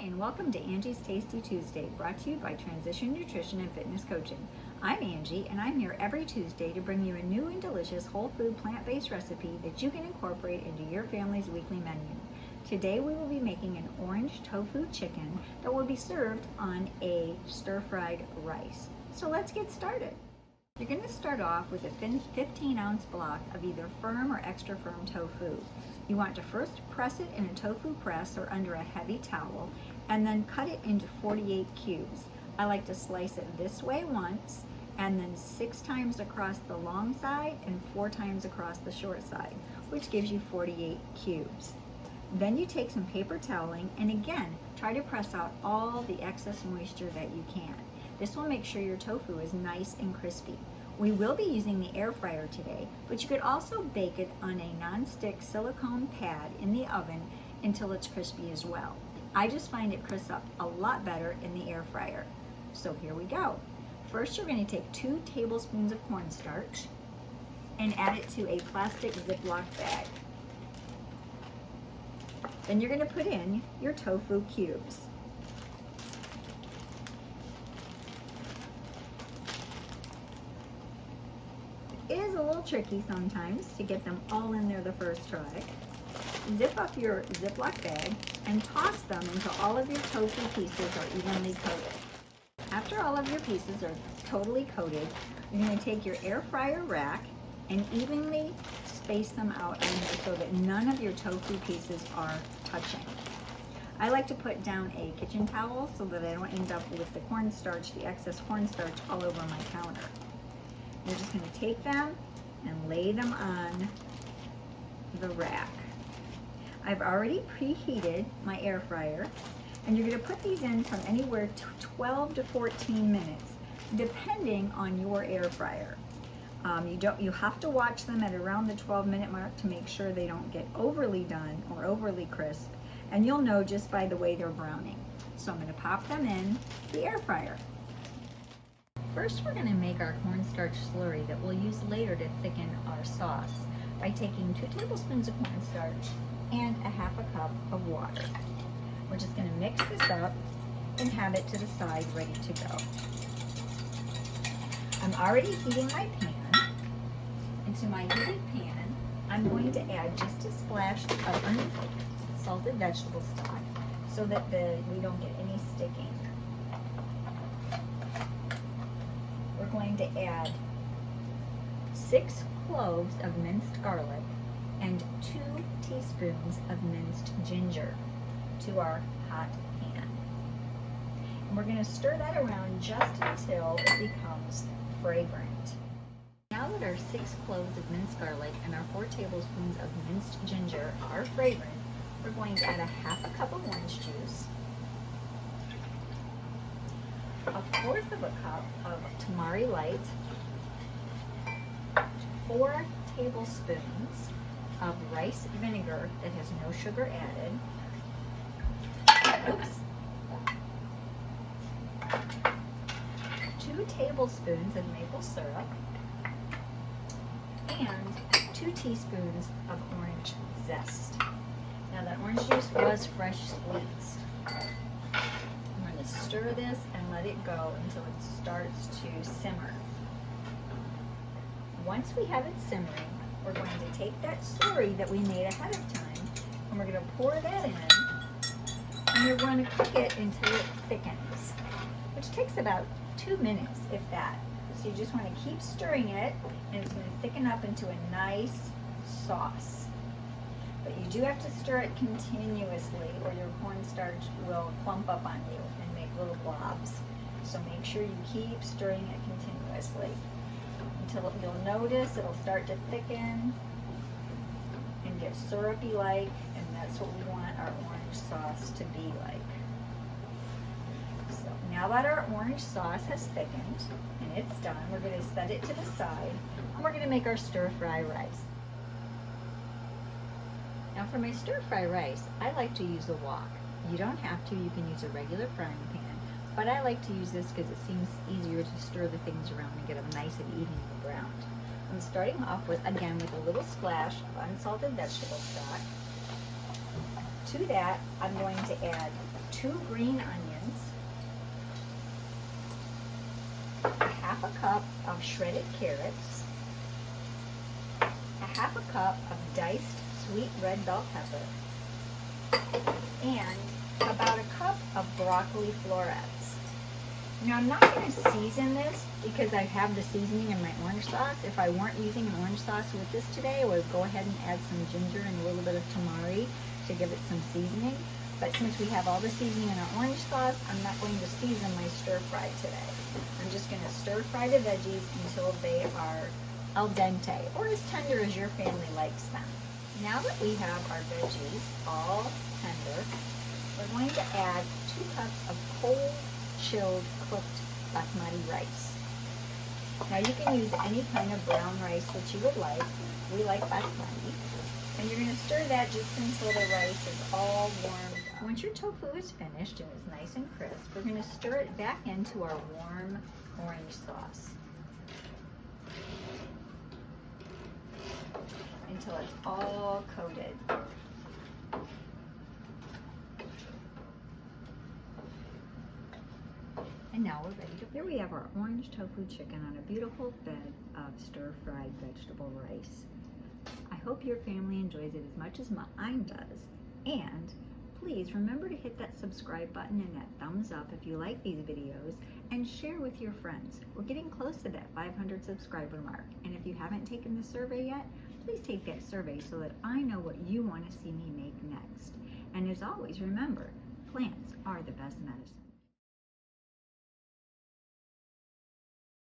and welcome to Angie's Tasty Tuesday, brought to you by Transition Nutrition and Fitness Coaching. I'm Angie, and I'm here every Tuesday to bring you a new and delicious whole food plant-based recipe that you can incorporate into your family's weekly menu. Today we will be making an orange tofu chicken that will be served on a stir-fried rice. So let's get started. You're going to start off with a 15-ounce block of either firm or extra firm tofu. You want to first press it in a tofu press or under a heavy towel, and then cut it into 48 cubes. I like to slice it this way once, and then 6 times across the long side and 4 times across the short side, which gives you 48 cubes. Then you take some paper toweling and again, try to press out all the excess moisture that you can. This will make sure your tofu is nice and crispy. We will be using the air fryer today, but you could also bake it on a non-stick silicone pad in the oven until it's crispy as well. I just find it crisps up a lot better in the air fryer. So here we go. First, you're going to take 2 tablespoons of cornstarch and add it to a plastic Ziploc bag. Then you're going to put in your tofu cubes. It is a little tricky sometimes to get them all in there the first try. Zip up your Ziploc bag and toss them until all of your tofu pieces are evenly coated. After all of your pieces are totally coated, you're going to take your air fryer rack and evenly space them out on there so that none of your tofu pieces are touching. I like to put down a kitchen towel so that I don't end up with the cornstarch, the excess cornstarch all over my counter. You're just going to take them and lay them on the rack. I've already preheated my air fryer, and you're going to put these in from anywhere to 12 to 14 minutes, depending on your air fryer. You have to watch them at around the 12-minute mark to make sure they don't get overly done or overly crisp, and you'll know just by the way they're browning. So I'm going to pop them in the air fryer. First, we're going to make our cornstarch slurry that we'll use later to thicken our sauce by taking 2 tablespoons of cornstarch and a half a cup of water. We're just going to mix this up and have it to the side ready to go. I'm already heating my pan. Into my heated pan, I'm going to add just a splash of unsalted vegetable stock so that we don't get any sticking. We're going to add 6 cloves of minced garlic and 2 teaspoons of minced ginger to our hot pan. And we're going to stir that around just until it becomes fragrant. Now that our 6 cloves of minced garlic and our 4 tablespoons of minced ginger are fragrant, we're going to add a half a cup of orange juice, 1/4 of a cup of tamari light, 4 tablespoons of rice vinegar that has no sugar added, 2 tablespoons of maple syrup, and 2 teaspoons of orange zest. Now that orange juice was fresh squeezed. I'm going to stir this and let it go until it starts to simmer. Once we have it simmering, we're going to take that slurry that we made ahead of time and we're going to pour that in, and we're going to cook it until it thickens, which takes about 2 minutes, if that. So you just want to keep stirring it, and it's going to thicken up into a nice sauce. But you do have to stir it continuously or your cornstarch will clump up on you and make little blobs. So make sure you keep stirring it continuously until you'll notice it'll start to thicken and get syrupy-like, and that's what we want our orange sauce to be like. So now that our orange sauce has thickened and it's done, we're going to set it to the side and we're going to make our stir-fry rice. Now for my stir-fry rice, I like to use a wok. You don't have to, you can use a regular frying pan, but I like to use this because it seems easier to stir the things around and get them nice and evenly browned. I'm starting off with a little splash of unsalted vegetable stock. To that, I'm going to add 2 green onions, a half a cup of shredded carrots, a half a cup of diced sweet red bell pepper, and about a cup of broccoli florets. Now I'm not going to season this because I have the seasoning in my orange sauce. If I weren't using an orange sauce with this today, I would go ahead and add some ginger and a little bit of tamari to give it some seasoning. But since we have all the seasoning in our orange sauce, I'm not going to season my stir fry today. I'm just going to stir fry the veggies until they are al dente, or as tender as your family likes them. Now that we have our veggies all tender, we're going to add 2 cups of cold, chilled, cooked basmati rice. Now you can use any kind of brown rice that you would like. We like basmati. And you're going to stir that just until the rice is all warmed up. Once your tofu is finished and is nice and crisp, we're going to stir it back into our warm orange sauce until it's all coated. And now we're ready to. Here we have our orange tofu chicken on a beautiful bed of stir-fried vegetable rice. I hope your family enjoys it as much as mine does. And please remember to hit that subscribe button and that thumbs up if you like these videos, and share with your friends. We're getting close to that 500 subscriber mark. And if you haven't taken the survey yet, please take that survey so that I know what you want to see me make next. And as always, remember, plants are the best medicine.